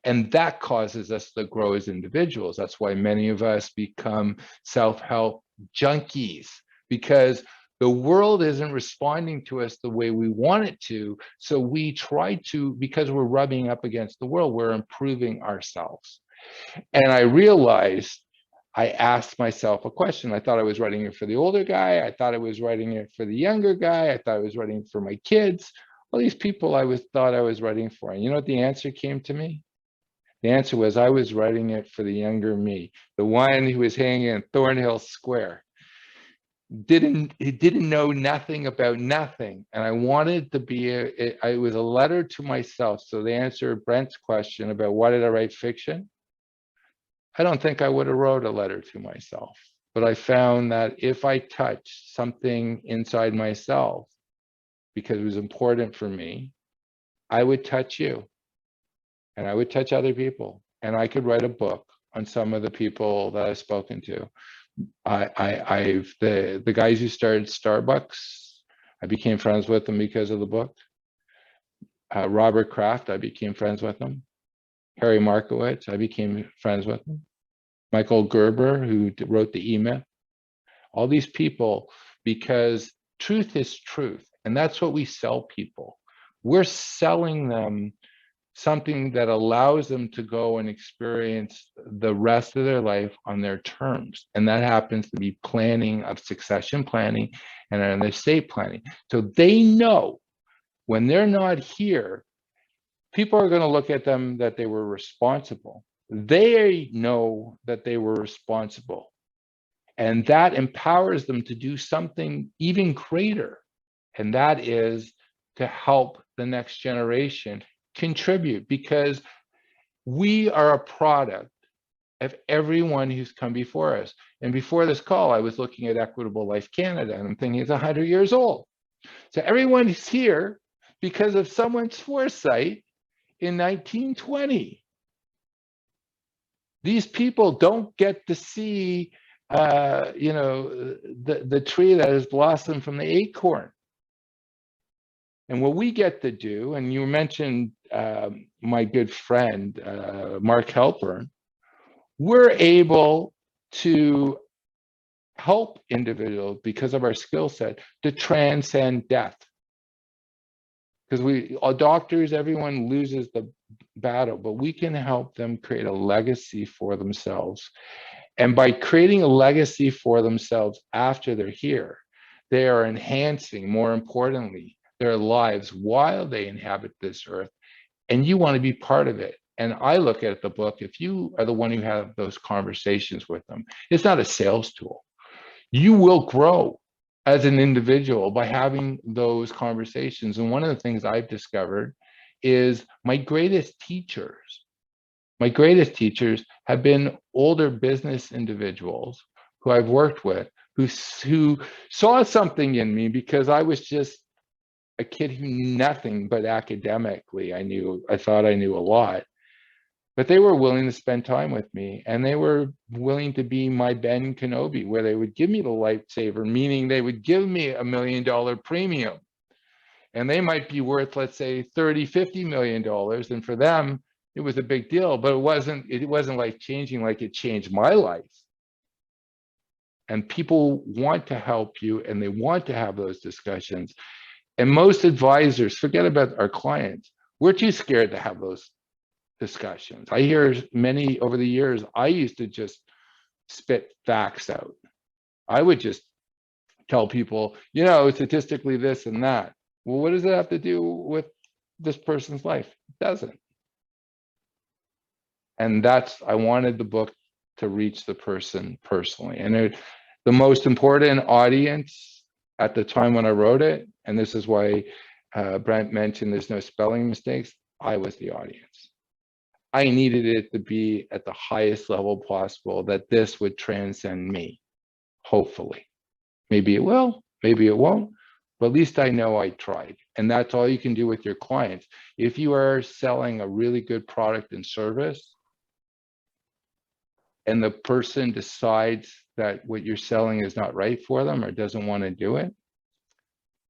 And that causes us to grow as individuals. That's why many of us become self-help junkies, because the world isn't responding to us the way we want it to. So we try to, because we're rubbing up against the world, we're improving ourselves. And I realized, I asked myself a question. I thought I was writing it for the older guy. I thought I was writing it for the younger guy. I thought I was writing it for my kids. All these people thought I was writing for. And you know what the answer came to me? The answer was, I was writing it for the younger me, the one who was hanging in Thornhill Square. He didn't know nothing about nothing. And I wanted to be, it was a letter to myself. So the answer to Brent's question about why did I write fiction? I don't think I would have wrote a letter to myself, but I found that if I touched something inside myself, because it was important for me, I would touch you and I would touch other people, and I could write a book on some of the people that I've spoken to. The guys who started Starbucks, I became friends with them because of the book. Robert Kraft, I became friends with him. Harry Markowitz, I became friends with him. Michael Gerber, who wrote the email. All these people, because truth is truth, and that's what we sell people. We're selling them something that allows them to go and experience the rest of their life on their terms. And that happens to be planning, of succession planning, and an estate planning. So they know when they're not here, people are going to look at them that they were responsible. They know that they were responsible. And that empowers them to do something even greater. And that is to help the next generation contribute, because we are a product of everyone who's come before us. And before this call, I was looking at Equitable Life Canada, and I'm thinking it's 100 years old. So everyone is here because of someone's foresight in 1920. These people don't get to see, the tree that has blossomed from the acorn. And what we get to do, and you mentioned my good friend, Mark Halpern, we're able to help individuals because of our skill set to transcend death. Because doctors, everyone loses the battle, but we can help them create a legacy for themselves. And by creating a legacy for themselves after they're here, they are enhancing, more importantly, their lives while they inhabit this earth. And you want to be part of it. And I look at the book, if you are the one who have those conversations with them, it's not a sales tool. You will grow as an individual by having those conversations. And one of the things I've discovered is My greatest teachers have been older business individuals who I've worked with, who saw something in me because I was just a kid who knew nothing, but academically I thought I knew a lot. But they were willing to spend time with me, and they were willing to be my Ben Kenobi, where they would give me the lightsaber, meaning they would give me $1 million premium. And they might be worth, let's say, 30, $50 million. And for them, it was a big deal, but it wasn't life changing like it changed my life. And people want to help you, and they want to have those discussions. And most advisors, forget about our clients, we're too scared to have those discussions. I hear many over the years, I used to just spit facts out. I would just tell people, you know, statistically this and that. Well, what does it have to do with this person's life? It doesn't. And I wanted the book to reach the person personally. And the most important audience at the time when I wrote it, and this is why Brent mentioned there's no spelling mistakes, I was the audience. I needed it to be at the highest level possible, that this would transcend me, hopefully. Maybe it will, maybe it won't, but at least I know I tried. And that's all you can do with your clients. If you are selling a really good product and service, and the person decides that what you're selling is not right for them or doesn't want to do it,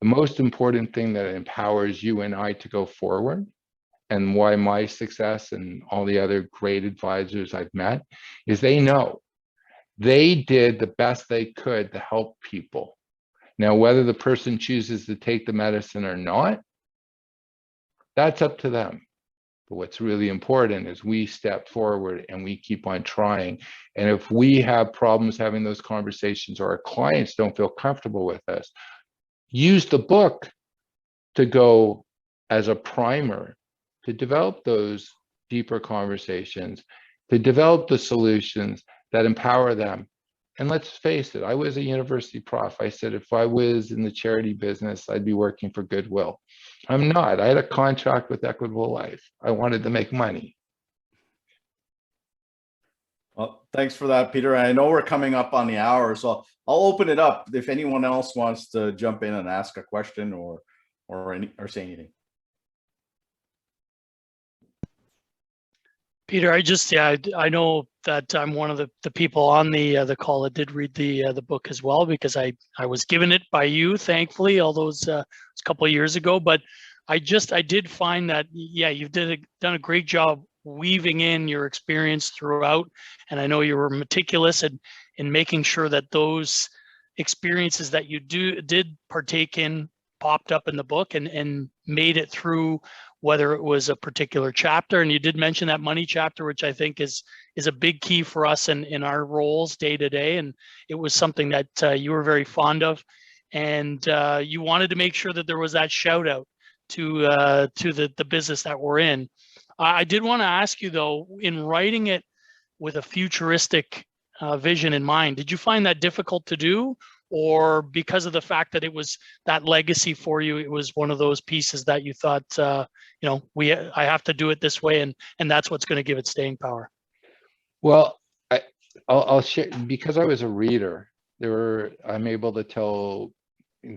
the most important thing that empowers you and I to go forward, and why my success and all the other great advisors I've met, is they know they did the best they could to help people. Now, whether the person chooses to take the medicine or not, that's up to them. But what's really important is we step forward and we keep on trying. And if we have problems having those conversations, or our clients don't feel comfortable with us, use the book to go as a primer to develop those deeper conversations, to develop the solutions that empower them. And let's face it, I was a university prof. I said, if I was in the charity business, I'd be working for Goodwill. I'm not. I had a contract with Equitable Life. I wanted to make money. Well, thanks for that, Peter. I know we're coming up on the hour, so I'll open it up if anyone else wants to jump in and ask a question or say anything. Peter, I know that I'm one of the people on the call that did read the book as well, because I was given it by you, thankfully, all those a couple of years ago. But I did find that, yeah, you've done a great job weaving in your experience throughout, and I know you were meticulous in making sure that those experiences that you did partake in popped up in the book and made it through, whether it was a particular chapter. And you did mention that money chapter, which I think is a big key for us in our roles day to day. And it was something that you were very fond of, and you wanted to make sure that there was that shout out to the business that we're in. I did want to ask you though, in writing it with a futuristic vision in mind, did you find that difficult to do? Or because of the fact that it was that legacy for you, it was one of those pieces that you thought, you know, I have to do it this way, and that's what's going to give it staying power? Well, I'll share, because I was a reader, I'm able to tell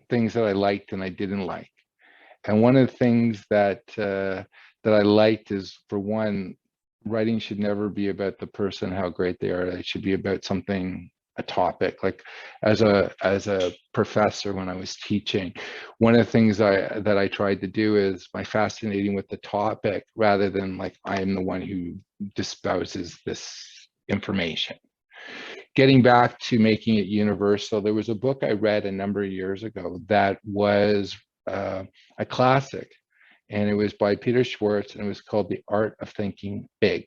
things that I liked and I didn't like. And one of the things that I liked is, for one, writing should never be about the person, how great they are. It should be about something, a topic. Like as a professor, when I was teaching, one of the things that I tried to do is by fascinating with the topic, rather than like I am the one who disposes this information. Getting back to making it universal, there was a book I read a number of years ago that was a classic, and it was by Peter Schwartz, and it was called The Art of Thinking Big.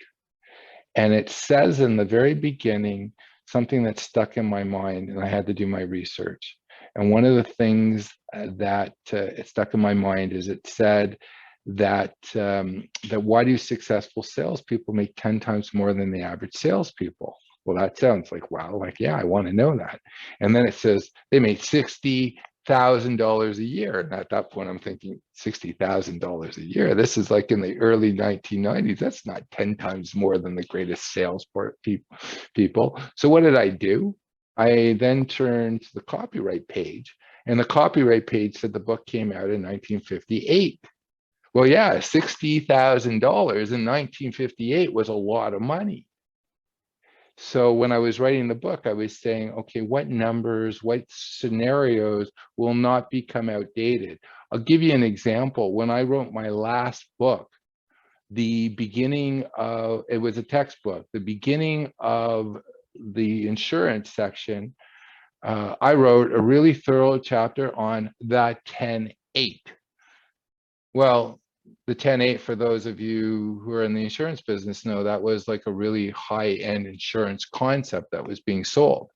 And it says in the very beginning something that stuck in my mind, and I had to do my research. And one of the things that it stuck in my mind is it said that why do successful salespeople make 10 times more than the average salespeople? Well, that sounds like, wow, like, yeah, I want to know that. And then it says they made 60 $60,000 a year. And at that point, I'm thinking $60,000 a year. This is like in the early 1990s. That's not 10 times more than the greatest sales people. So what did I do? I then turned to the copyright page, and the copyright page said the book came out in 1958. Well, yeah, $60,000 in 1958 was a lot of money. So when I was writing the book, I was saying, okay, what numbers, what scenarios will not become outdated? I'll give you an example. When I wrote my last book, the beginning of, it was a textbook, the beginning of the insurance section, I wrote a really thorough chapter on the 10-8. Well, the 10-8, for those of you who are in the insurance business, know that was like a really high-end insurance concept that was being sold.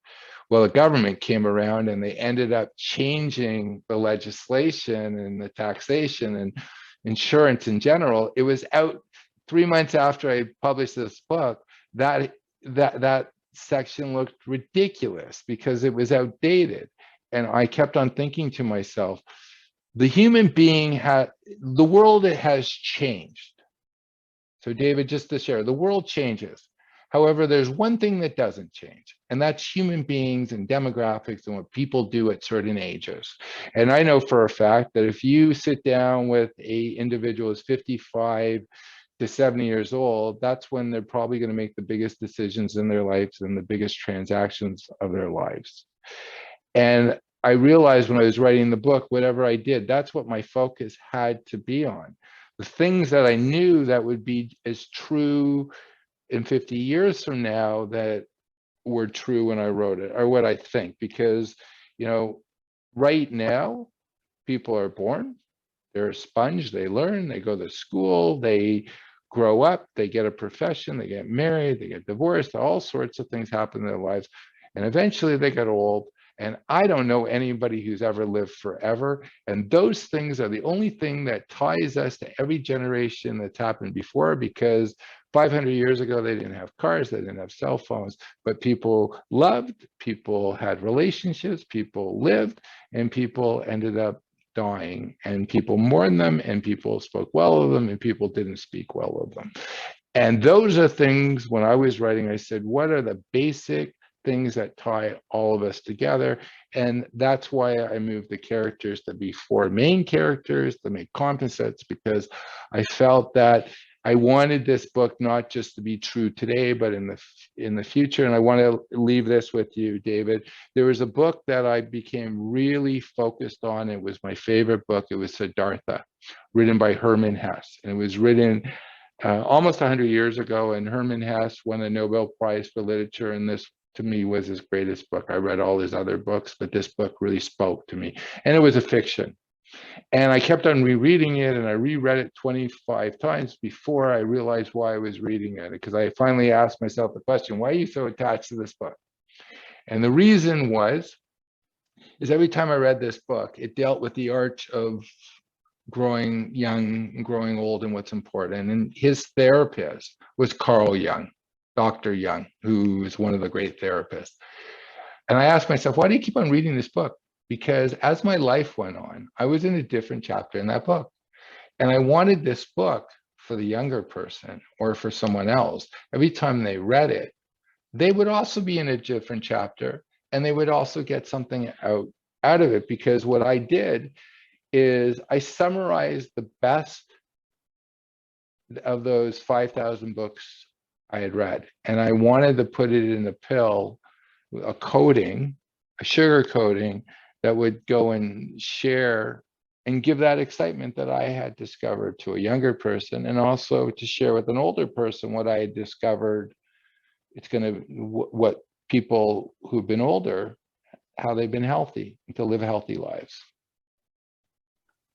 Well, the government came around and they ended up changing the legislation and the taxation and insurance in general. It was out 3 months after I published this book, that section looked ridiculous because it was outdated. And I kept on thinking to myself, the human being the world has changed. So David, just to share, the world changes. However, there's one thing that doesn't change, and that's human beings and demographics and what people do at certain ages. And I know for a fact that if you sit down with an individual who's 55 to 70 years old, that's when they're probably going to make the biggest decisions in their lives and the biggest transactions of their lives. And I realized when I was writing the book, whatever I did, that's what my focus had to be on. The things that I knew that would be as true in 50 years from now that were true when I wrote it, or what I think, because, you know, right now, people are born, they're a sponge, they learn, they go to school, they grow up, they get a profession, they get married, they get divorced, all sorts of things happen in their lives. And eventually they get old. And I don't know anybody who's ever lived forever. And those things are the only thing that ties us to every generation that's happened before, because 500 years ago, they didn't have cars, they didn't have cell phones, but people loved, people had relationships, people lived, and people ended up dying, and people mourned them, and people spoke well of them, and people didn't speak well of them. And those are things, when I was writing, I said, what are the basic things that tie all of us together? And that's why I moved the characters to be 4 main characters, to make composites, because I felt that I wanted this book not just to be true today, but in the future. And I want to leave this with you, David. There was a book that I became really focused on. It was my favorite book. It was Siddhartha, written by Hermann Hesse. And it was written almost 100 years ago. And Hermann Hesse won a Nobel Prize for Literature. And this, to me, was his greatest book. I read all his other books, but this book really spoke to me. And it was a fiction. And I kept on rereading it, and I reread it 25 times before I realized why I was reading it. Because I finally asked myself the question, why are you so attached to this book? And the reason is every time I read this book, it dealt with the arch of growing young and growing old and what's important. And his therapist was Carl Jung, Dr. Jung, who is one of the great therapists. And I asked myself, why do you keep on reading this book? Because as my life went on, I was in a different chapter in that book. And I wanted this book for the younger person or for someone else. Every time they read it, they would also be in a different chapter, and they would also get something out of it. Because what I did is I summarized the best of those 5,000 books I had read. And I wanted to put it in a pill, a coating, a sugar coating, that would go and share and give that excitement that I had discovered to a younger person, and also to share with an older person what I had discovered. It's going to, what people who've been older, how they've been healthy, to live healthy lives.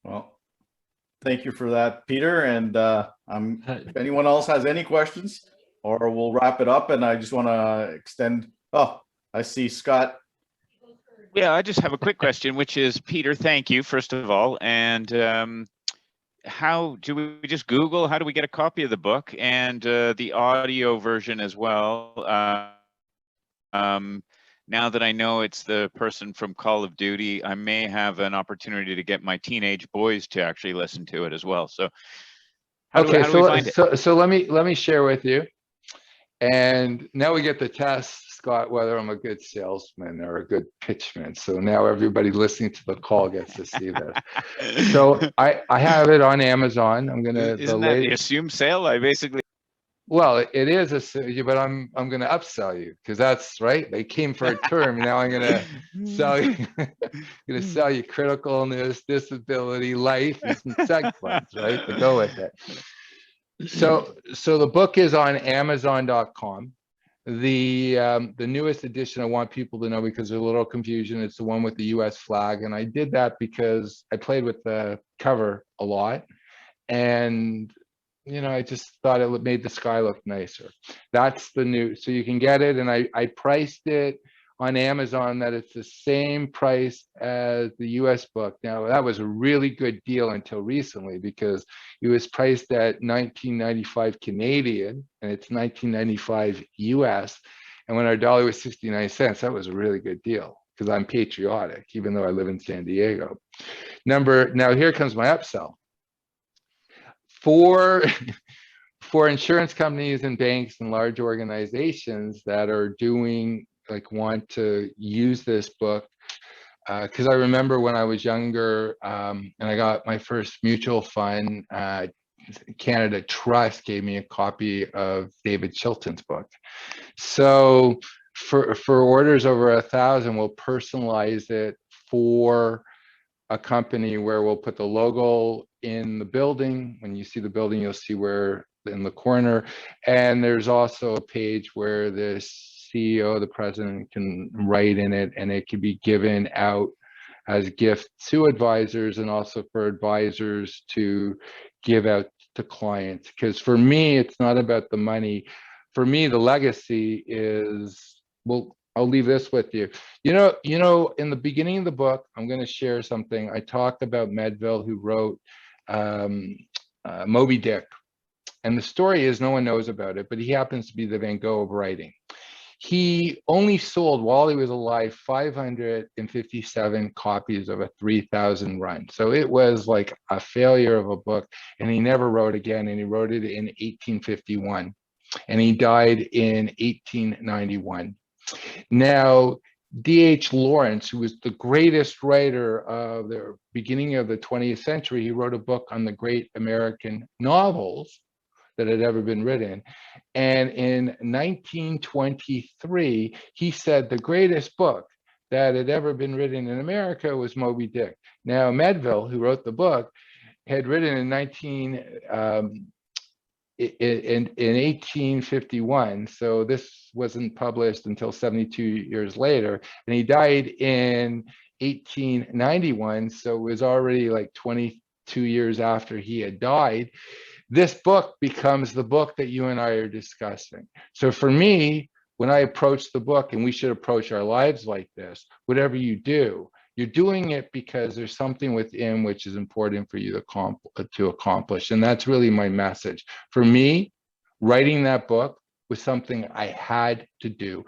Well, thank you for that, Peter. And if anyone else has any questions, or we'll wrap it up. And I just want to extend, oh, I see Scott. Yeah, I just have a quick question, which is, Peter, thank you, first of all. And how do we just Google, how do we get a copy of the book and the audio version as well? now that I know it's the person from Call of Duty, I may have an opportunity to get my teenage boys to actually listen to it as well. So how do we find it? So let me share with you. And now we get to test, Scott, whether I'm a good salesman or a good pitchman. So now everybody listening to the call gets to see this. So I have it on Amazon. I'm gonna Isn't that the assumed sale? I basically. Well, it is but I'm gonna upsell you because that's right. They came for a term. Now I'm gonna sell you. Gonna sell you critical illness, disability, life, and some seg funds, right, to go with it. So the book is on Amazon.com. The newest edition, I want people to know because there's a little confusion. It's the one with the U.S. flag, and I did that because I played with the cover a lot, and I just thought it made the sky look nicer. That's the new. So you can get it, and I priced it on Amazon that it's the same price as the US book. Now that was a really good deal until recently because it was priced at $19.95 Canadian and it's $19.95 US. And when our dollar was 69 cents, that was a really good deal because I'm patriotic, even though I live in San Diego. Now here comes my upsell. For insurance companies and banks and large organizations that are want to use this book, because I remember when I was younger and I got my first mutual fund, Canada Trust gave me a copy of David Chilton's book. So for orders over 1,000, we'll personalize it for a company where we'll put the logo in the building. When you see the building, you'll see where in the corner. And there's also a page where the CEO, the president, can write in it, and it can be given out as a gift to advisors and also for advisors to give out to clients. Because for me, it's not about the money. For me, the legacy is, well, I'll leave this with you. You know, in the beginning of the book, I'm going to share something. I talked about Medville, who wrote Moby Dick. And the story is no one knows about it, but he happens to be the Van Gogh of writing. He only sold, while he was alive, 557 copies of a 3,000 run. So it was like a failure of a book, and he never wrote again, and he wrote it in 1851, and he died in 1891. Now, D.H. Lawrence, who was the greatest writer of the beginning of the 20th century, he wrote a book on the great American novels that had ever been written. And in 1923, he said the greatest book that had ever been written in America was Moby Dick. Now, Medville, who wrote the book, had written in 1851, so this wasn't published until 72 years later, and he died in 1891, so it was already like 22 years after he had died. This book becomes the book that you and I are discussing. So for me, when I approach the book, and we should approach our lives like this, whatever you do, you're doing it because there's something within which is important for you to accomplish. And that's really my message. For me, writing that book was something I had to do.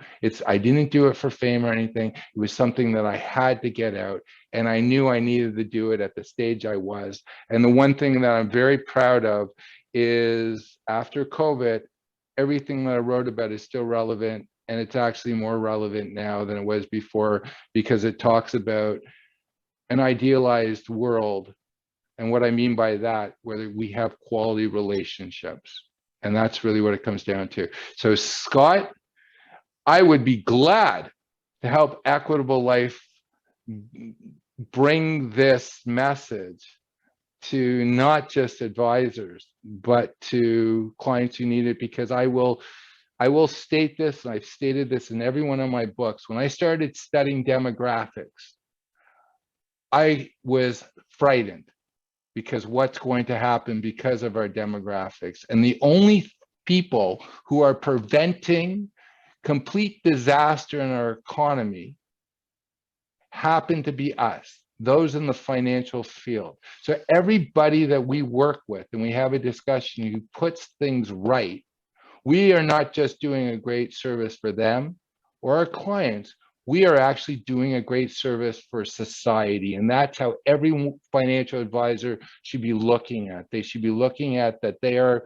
I didn't do it for fame or anything. It was something that I had to get out. And I knew I needed to do it at the stage I was. And the one thing that I'm very proud of is after COVID, everything that I wrote about is still relevant. And it's actually more relevant now than it was before, because it talks about an idealized world. And what I mean by that, whether we have quality relationships. And that's really what it comes down to. So Scott, I would be glad to help Equitable Life bring this message to not just advisors, but to clients who need it, because I will state this, and I've stated this in every one of my books. When I started studying demographics, I was frightened because what's going to happen because of our demographics. And the only people who are preventing complete disaster in our economy happen to be us, those in the financial field. So everybody that we work with and we have a discussion who puts things right, we are not just doing a great service for them or our clients, we are actually doing a great service for society. And that's how every financial advisor should be looking at. They should be looking at that they are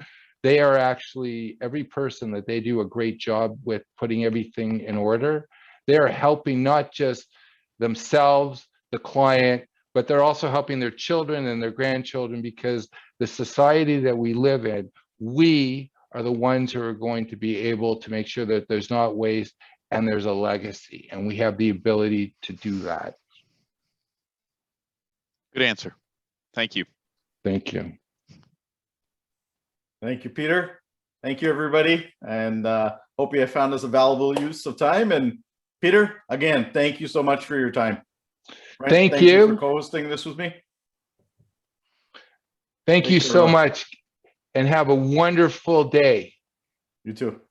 actually, every person that they do a great job with putting everything in order. They are helping not just themselves, the client, but they're also helping their children and their grandchildren, because the society that we live in, we are the ones who are going to be able to make sure that there's not waste and there's a legacy, and we have the ability to do that. Good answer. Thank you. Thank you. Thank you, Peter. Thank you, everybody. And hope you have found this a valuable use of time. And Peter, again, thank you so much for your time. Brent, Thank you you for co-hosting this with me. Thank you Thanks, so everyone. much, and have a wonderful day. You too.